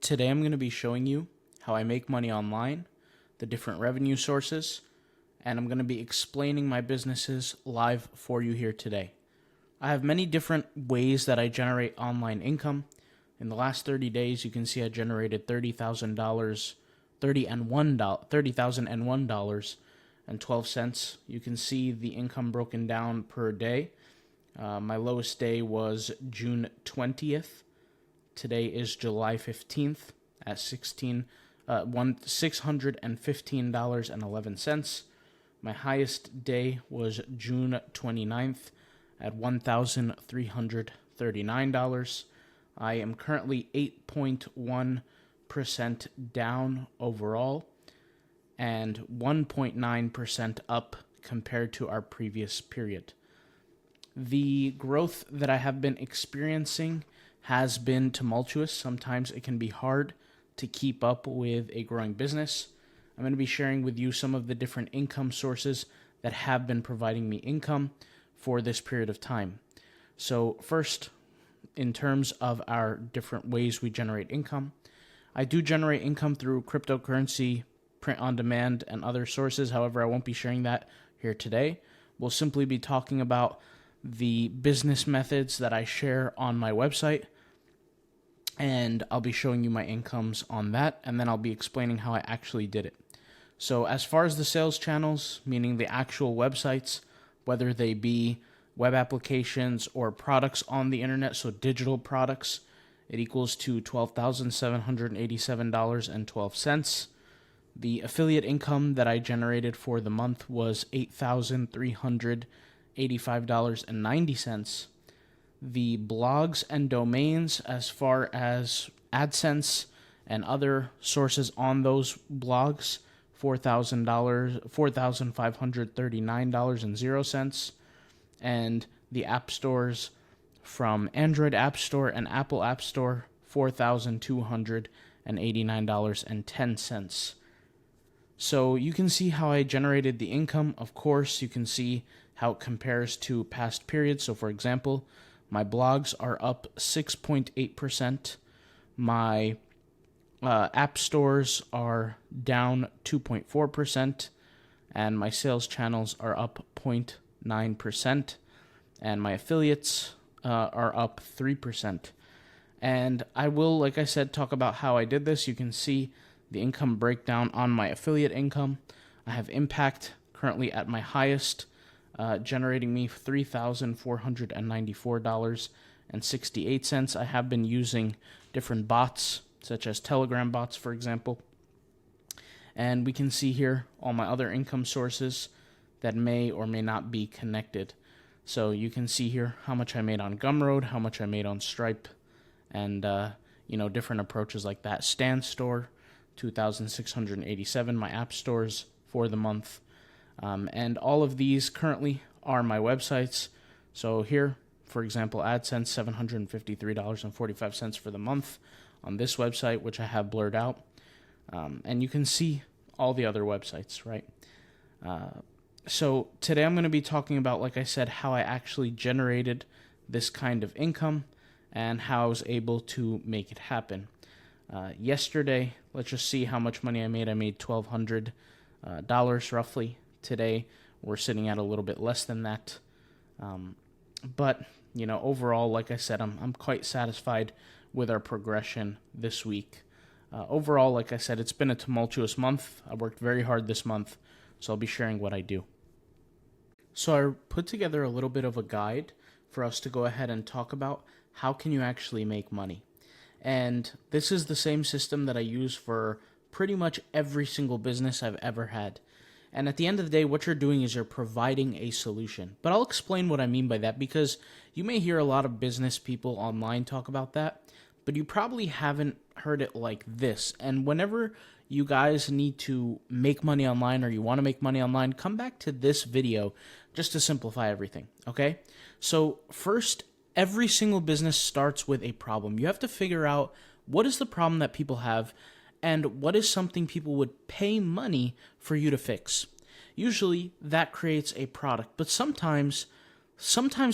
Today I'm going to be showing you how I make money online, the different revenue sources, and I'm going to be explaining my businesses live for you here today. I have many different ways that I generate online income. In the last 30 days, you can see I generated $30,001.12. You can see the income broken down per day. My lowest day was June 20th. Today is July 15th at $615.11. My highest day was June 29th at $1,339. I am currently 8.1% down overall and 1.9% up compared to our previous period. The growth that I have been experiencing has been tumultuous. Sometimes it can be hard to keep up with a growing business. I'm going to be sharing with you some of the different income sources that have been providing me income for this period of time. So first, in terms of our different ways we generate income, I do generate income through cryptocurrency, print on demand, and other sources. However, I won't be sharing that here today. We'll simply be talking about the business methods that I share on my website, and I'll be showing you my incomes on that, and then I'll be explaining how I actually did it. So as far as the sales channels, meaning the actual websites, whether they be web applications or products on the internet, so digital products, it equals to $12,787.12. The affiliate income that I generated for the month was $8,385.90. The blogs and domains, as far as AdSense and other sources on those blogs, $4,539.00. And the app stores from Android App Store and Apple App Store, $4,289.10. So you can see how I generated the income. Of course, you can see how it compares to past periods. So for example, my blogs are up 6.8%. My app stores are down 2.4%. And my sales channels are up 0.9%. And my affiliates are up 3%. And I will, like I said, talk about how I did this. You can see the income breakdown on my affiliate income. I have Impact currently at my highest, generating me $3,494.68. I have been using different bots, such as Telegram bots, for example. And we can see here all my other income sources that may or may not be connected. So you can see here how much I made on Gumroad, how much I made on Stripe, and different approaches like that. Stan Store, $2,687, my app stores for the month. And all of these currently are my websites. So here, for example, AdSense, $753.45 for the month on this website, which I have blurred out. And you can see all the other websites, right? So today I'm going to be talking about, like I said, how I actually generated this kind of income and how I was able to make it happen. Yesterday, let's just see how much money I made. I made $1,200 roughly. Today, we're sitting at a little bit less than that. But overall, like I said, I'm quite satisfied with our progression this week. Overall, like I said, it's been a tumultuous month. I worked very hard this month, so I'll be sharing what I do. So I put together a little bit of a guide for us to go ahead and talk about how can you actually make money. And this is the same system that I use for pretty much every single business I've ever had. And at the end of the day, what you're doing is you're providing a solution. But I'll explain what I mean by that, because you may hear a lot of business people online talk about that, but you probably haven't heard it like this. And whenever you guys need to make money online or you want to make money online, come back to this video just to simplify everything, okay? So first, every single business starts with a problem. You have to figure out what is the problem that people have and what is something people would pay money for you to fix. Usually that creates a product, but sometimes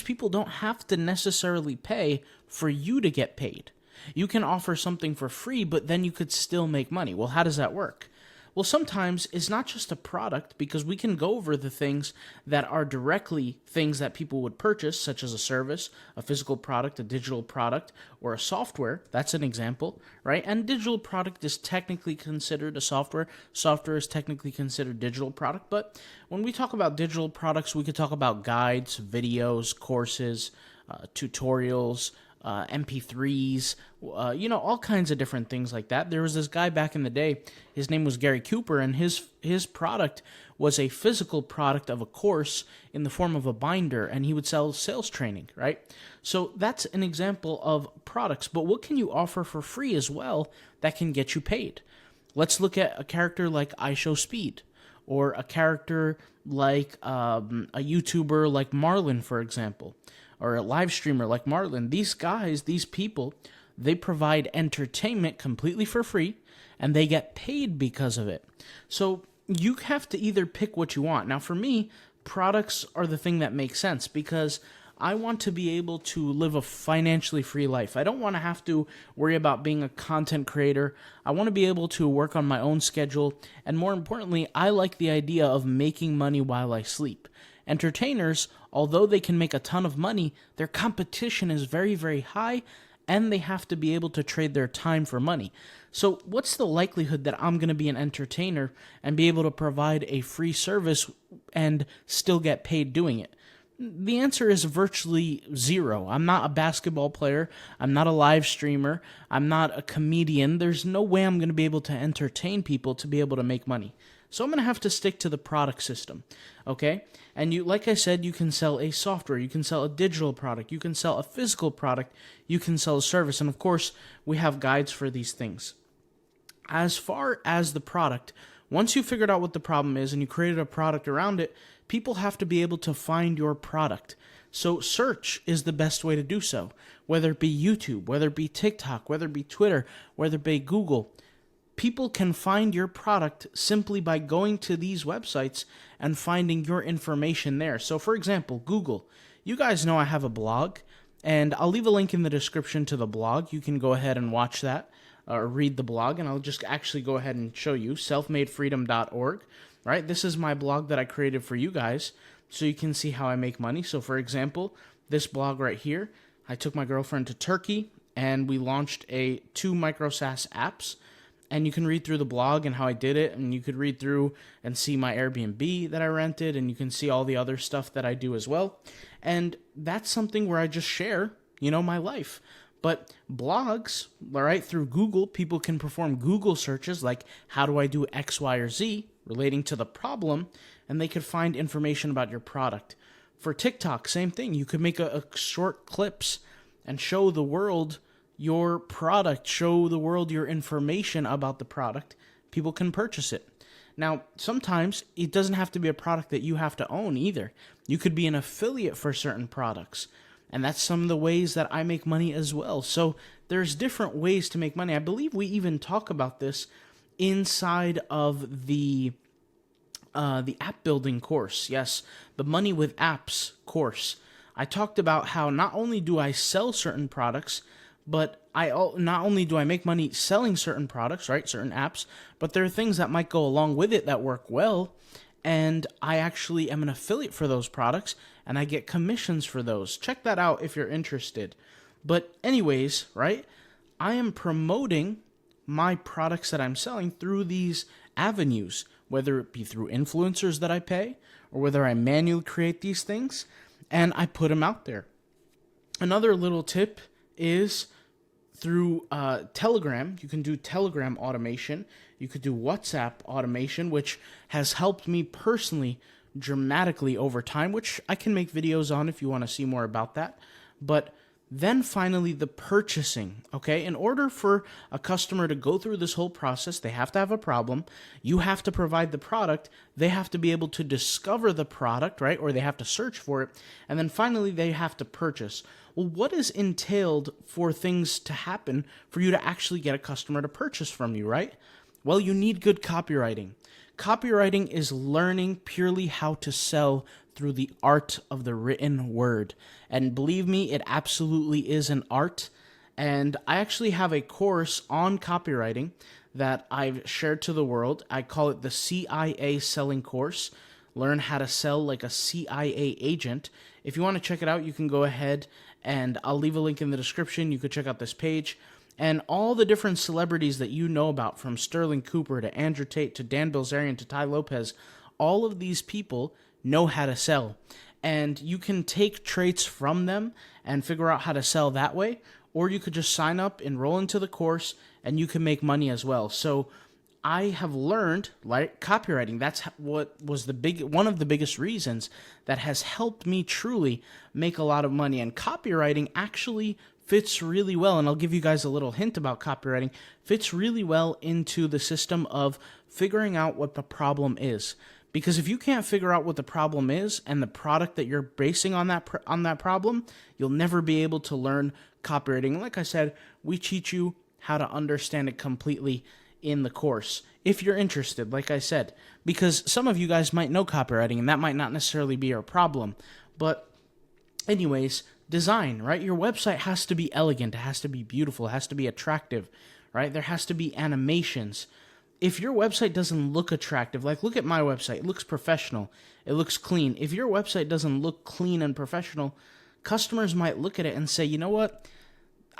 people don't have to necessarily pay for you to get paid. You can offer something for free, but then you could still make money. Well, how does that work? Well, sometimes it's not just a product, because we can go over the things that are directly things that people would purchase, such as a service, a physical product, a digital product, or a software. That's an example, right? And digital product is technically considered a software. Software is technically considered digital product. But when we talk about digital products, we could talk about guides, videos, courses, tutorials, MP3s, all kinds of different things like that. There was this guy back in the day, his name was Gary Cooper, and his product was a physical product of a course in the form of a binder, and he would sell sales training, right? So that's an example of products, but what can you offer for free as well that can get you paid? Let's look at a character like iShowSpeed, or a character like a YouTuber like Marlon, for example, or a live streamer like Marlon. These guys, these people, they provide entertainment completely for free, and they get paid because of it. So you have to either pick what you want. Now, for me, products are the thing that makes sense, because I want to be able to live a financially free life. I don't want to have to worry about being a content creator. I want to be able to work on my own schedule. And more importantly, I like the idea of making money while I sleep. Entertainers, although they can make a ton of money, their competition is very, very high, and they have to be able to trade their time for money. So what's the likelihood that I'm going to be an entertainer and be able to provide a free service and still get paid doing it? The answer is virtually zero. I'm not a basketball player. I'm not a live streamer. I'm not a comedian. There's no way I'm going to be able to entertain people to be able to make money. So I'm going to have to stick to the product system, okay? And like I said, you can sell a software, you can sell a digital product, you can sell a physical product, you can sell a service, and of course, we have guides for these things. As far as the product, once you figured out what the problem is and you created a product around it, people have to be able to find your product. So search is the best way to do so, whether it be YouTube, whether it be TikTok, whether it be Twitter, whether it be Google. People can find your product simply by going to these websites and finding your information there. So for example, Google. You guys know I have a blog, and I'll leave a link in the description to the blog. You can go ahead and watch that or read the blog, and I'll just actually go ahead and show you, selfmadefreedom.org. Right? This is my blog that I created for you guys, so you can see how I make money. So for example, this blog right here, I took my girlfriend to Turkey, and we launched 2 micro SaaS apps. And you can read through the blog and how I did it, and you could read through and see my Airbnb that I rented, and you can see all the other stuff that I do as well. And that's something where I just share, my life. But blogs, all right, through Google, people can perform Google searches like, how do I do X, Y, or Z relating to the problem, and they could find information about your product. For TikTok, same thing. You could make a short clips and show the world your product, show the world your information about the product. People can purchase it. Now, sometimes it doesn't have to be a product that you have to own either. You could be an affiliate for certain products, and that's some of the ways that I make money as well. So there's different ways to make money. I believe we even talk about this inside of the app building course. Yes, the Money with Apps course. I talked about how not only do I sell certain products, but not only do I make money selling certain products, right, certain apps, but there are things that might go along with it that work well, and I actually am an affiliate for those products, and I get commissions for those. Check that out if you're interested. But anyways, right, I am promoting my products that I'm selling through these avenues, whether it be through influencers that I pay, or whether I manually create these things, and I put them out there. Another little tip is through Telegram. You can do Telegram automation. You could do WhatsApp automation, which has helped me personally dramatically over time, which I can make videos on if you want to see more about that. But then finally, the purchasing, okay? In order for a customer to go through this whole process, they have to have a problem. You have to provide the product. They have to be able to discover the product, right? Or they have to search for it. And then finally, they have to purchase. Well, what is entailed for things to happen for you to actually get a customer to purchase from you, right? Well, you need good copywriting. Copywriting is learning purely how to sell through the art of the written word. And believe me, it absolutely is an art. And I actually have a course on copywriting that I've shared to the world. I call it the CIA Selling Course. Learn how to sell like a CIA agent. If you want to check it out, you can go ahead and I'll leave a link in the description. You could check out this page. And all the different celebrities that you know about, from Sterling Cooper to Andrew Tate to Dan Bilzerian to Ty Lopez, all of these people know how to sell. And you can take traits from them and figure out how to sell that way, or you could just sign up, enroll into the course, and you can make money as well. So I have learned, like, copywriting. That's what was one of the biggest reasons that has helped me truly make a lot of money. And copywriting actually fits really well, and I'll give you guys a little hint about copywriting, fits really well into the system of figuring out what the problem is. Because if you can't figure out what the problem is and the product that you're basing on that problem, you'll never be able to learn copywriting. Like I said, we teach you how to understand it completely in the course, if you're interested, like I said, because some of you guys might know copywriting and that might not necessarily be your problem. But anyways, design, right? Your website has to be elegant, it has to be beautiful, it has to be attractive, right? There has to be animations. If your website doesn't look attractive, like look at my website, it looks professional, it looks clean. If your website doesn't look clean and professional, customers might look at it and say, you know what?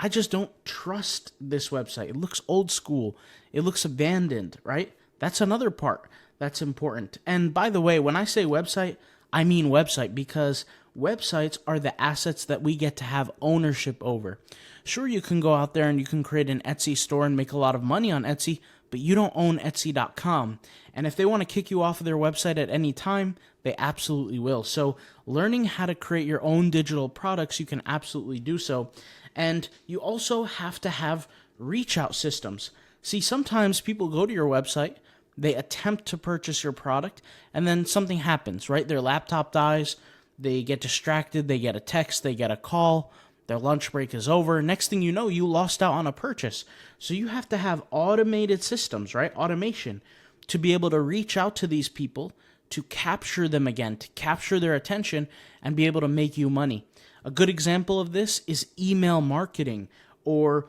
I just don't trust this website. It looks old school. It looks abandoned, right? That's another part that's important. And by the way, when I say website, I mean website, because websites are the assets that we get to have ownership over. Sure, you can go out there and you can create an Etsy store and make a lot of money on Etsy, but you don't own Etsy.com. And if they want to kick you off of their website at any time, they absolutely will. So learning how to create your own digital products, you can absolutely do so. And you also have to have reach out systems. See, sometimes people go to your website, they attempt to purchase your product, and then something happens, right? Their laptop dies, they get distracted, they get a text, they get a call, their lunch break is over. Next thing you know, you lost out on a purchase. So you have to have automated systems, right? Automation, to be able to reach out to these people, to capture them again, to capture their attention, and be able to make you money. A good example of this is email marketing, or,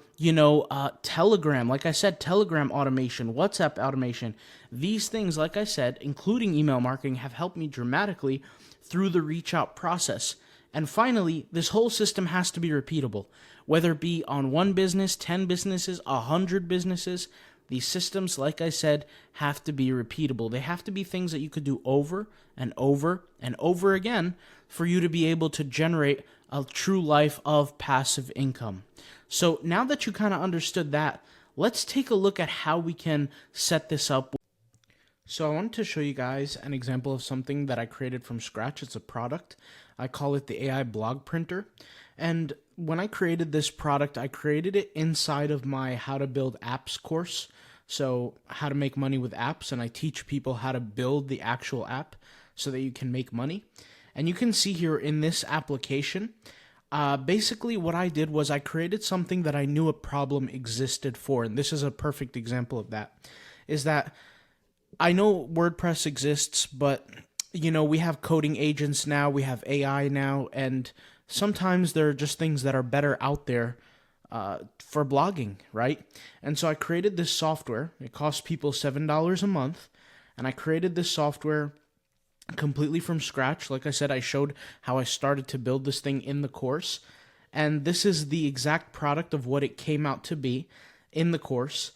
Telegram. Like I said, Telegram automation, WhatsApp automation. These things, like I said, including email marketing, have helped me dramatically through the reach out process. And finally, this whole system has to be repeatable, whether it be on one business, 10 businesses, 100 businesses. These systems, like I said, have to be repeatable. They have to be things that you could do over and over and over again for you to be able to generate a true life of passive income. So now that you kind of understood that, let's take a look at how we can set this up. So I wanted to show you guys an example of something that I created from scratch. It's a product. I call it the AI blog printer. And when I created this product, I created it inside of my How to Build Apps course. So how to make money with apps, and I teach people how to build the actual app so that you can make money. And you can see here in this application, basically what I did was I created something that I knew a problem existed for. And this is a perfect example of that, is that I know WordPress exists, but we have coding agents now, we have AI now, and sometimes there are just things that are better out there for blogging, right? And so I created this software. It costs people $7 a month, and I created this software completely from scratch. Like I said, I showed how I started to build this thing in the course, and this is the exact product of what it came out to be in the course.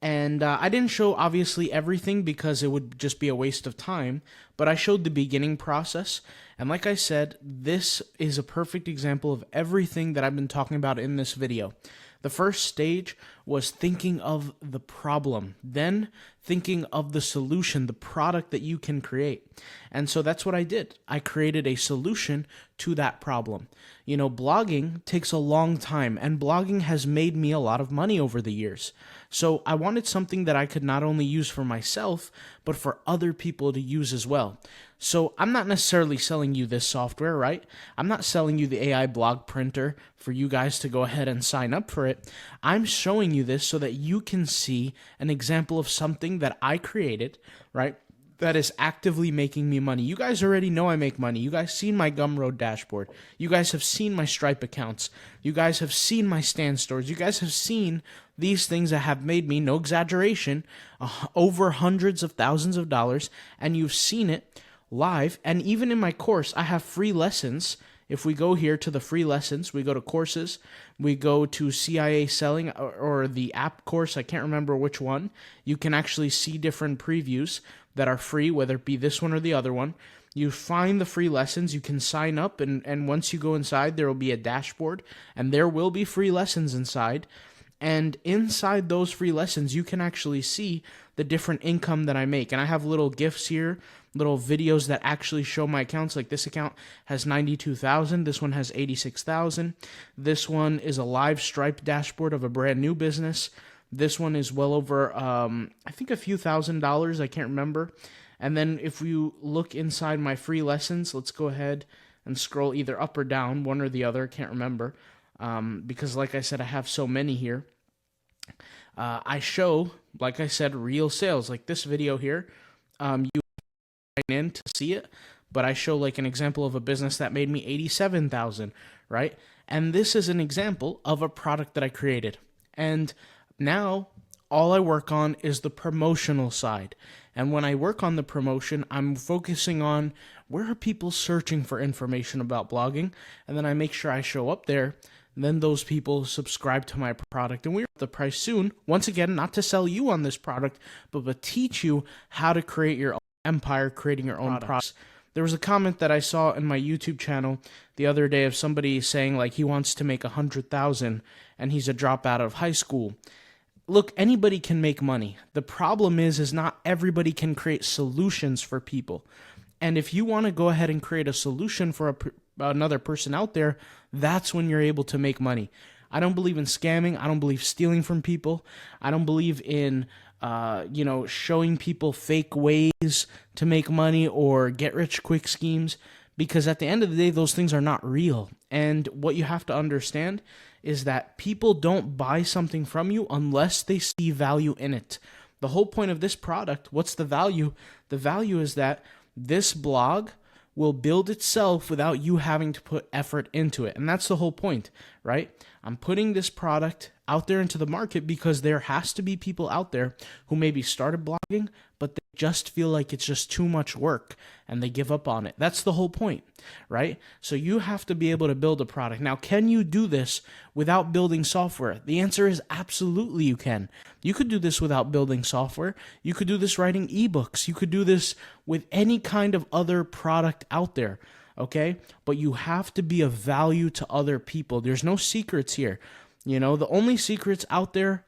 And I didn't show, obviously, everything because it would just be a waste of time, but I showed the beginning process. And like I said, this is a perfect example of everything that I've been talking about in this video. The first stage was thinking of the problem, then thinking of the solution, the product that you can create. And so that's what I did. I created a solution to that problem. Blogging takes a long time, and blogging has made me a lot of money over the years. So I wanted something that I could not only use for myself, but for other people to use as well. So I'm not necessarily selling you this software, right? I'm not selling you the AI blog printer for you guys to go ahead and sign up for it. I'm showing you this so that you can see an example of something that I created, right? that is actively making me money. You guys already know I make money. You guys seen my Gumroad dashboard. You guys have seen my Stripe accounts. You guys have seen my Stand stores. You guys have seen these things that have made me, no exaggeration, over hundreds of thousands of dollars, and you've seen it live. And even in my course, I have free lessons. If we go here to the free lessons, we go to courses, we go to CIA selling or the app course, I can't remember which one. You can actually see different previews that are free, whether it be this one or the other one. You find the free lessons, you can sign up, and once you go inside, there will be a dashboard, and there will be free lessons inside. And inside those free lessons, you can actually see the different income that I make. And I have little GIFs here, little videos that actually show my accounts. Like this account has 92,000. This one has 86,000. This one is a live Stripe dashboard of a brand new business. This one is well over, I think a few $1,000s. I can't remember. And then if you look inside my free lessons, let's go ahead and scroll either up or down, one or the other. Can't remember. Because like I said, I have so many here. I show, like I said, real sales. Like this video here, you sign in to see it, but I show like an example of a business that made me 87,000, right? And this is an example of a product that I created. And now all I work on is the promotional side. And when I work on the promotion, I'm focusing on where are people searching for information about blogging, and then I make sure I show up there. Then those people subscribe to my product, and we're at the price soon. Once again, not to sell you on this product, but teach you how to create your own empire, creating your own products. There was a comment that I saw in my YouTube channel the other day of somebody saying like he wants to make 100,000 and he's a dropout of high school. Look, anybody can make money. The problem is not everybody can create solutions for people. And if you want to go ahead and create a solution for another person out there, that's when you're able to make money. I don't believe in scamming. I don't believe stealing from people. I don't believe in, showing people fake ways to make money or get rich quick schemes, because at the end of the day, those things are not real. And what you have to understand is that people don't buy something from you unless they see value in it. The whole point of this product, what's the value? The value is that this blog will build itself without you having to put effort into it. And that's the whole point, right? I'm putting this product out there into the market because there has to be people out there who maybe started blogging, but they just feel like it's just too much work and they give up on it. That's the whole point, right? So you have to be able to build a product. Now, can you do this without building software? The answer is absolutely you can. You could do this without building software. You could do this writing ebooks. You could do this with any kind of other product out there, okay? But you have to be of value to other people. There's no secrets here. You know, the only secrets out there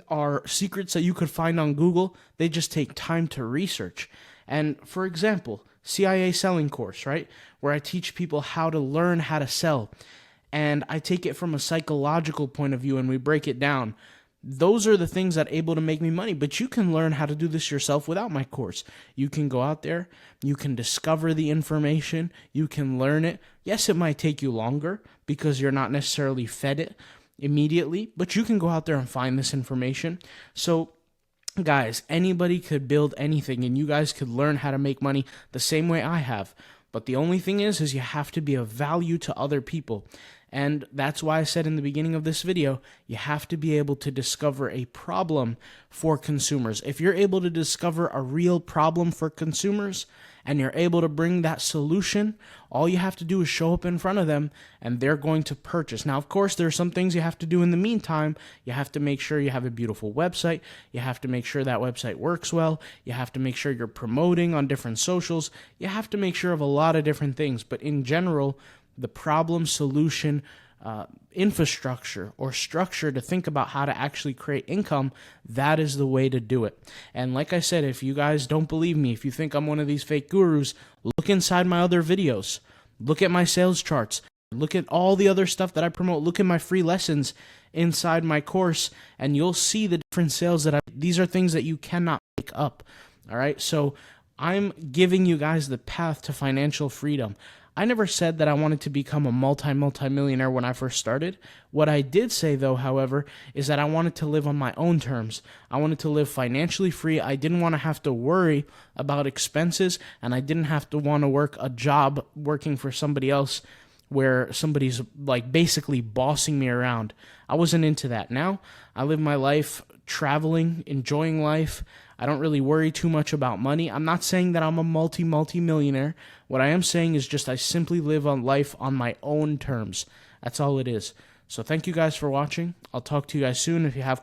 are secrets that you could find on Google. They just take time to research. And for example, CIA selling course, right? Where I teach people how to learn how to sell. And I take it from a psychological point of view and we break it down. Those are the things that are able to make me money, but you can learn how to do this yourself without my course. You can go out there, you can discover the information, you can learn it. Yes, it might take you longer because you're not necessarily fed it immediately, but you can go out there and find this information. So guys, anybody could build anything and you guys could learn how to make money the same way I have. But the only thing is you have to be of value to other people. And that's why I said in the beginning of this video, you have to be able to discover a problem for consumers. If you're able to discover a real problem for consumers and you're able to bring that solution, all you have to do is show up in front of them and they're going to purchase. Now, of course, there are some things you have to do in the meantime. You have to make sure you have a beautiful website. You have to make sure that website works well. You have to make sure you're promoting on different socials. You have to make sure of a lot of different things. But in general, the problem solution infrastructure or structure to think about how to actually create income, that is the way to do it. And like I said, if you guys don't believe me, if you think I'm one of these fake gurus, look inside my other videos. Look at my sales charts. Look at all the other stuff that I promote. Look at my free lessons inside my course, and you'll see the different sales that these are things that you cannot make up. All right, so I'm giving you guys the path to financial freedom. I never said that I wanted to become a multi-millionaire when I first started. What I did say, though, however, is that I wanted to live on my own terms. I wanted to live financially free. I didn't want to have to worry about expenses, and I didn't have to want to work a job working for somebody else where somebody's like basically bossing me around. I wasn't into that. Now I live my life traveling, enjoying life. I don't really worry too much about money. I'm not saying that I'm a multi-millionaire. What I am saying is just I simply live on life on my own terms. That's all it is. So thank you guys for watching. I'll talk to you guys soon. If you have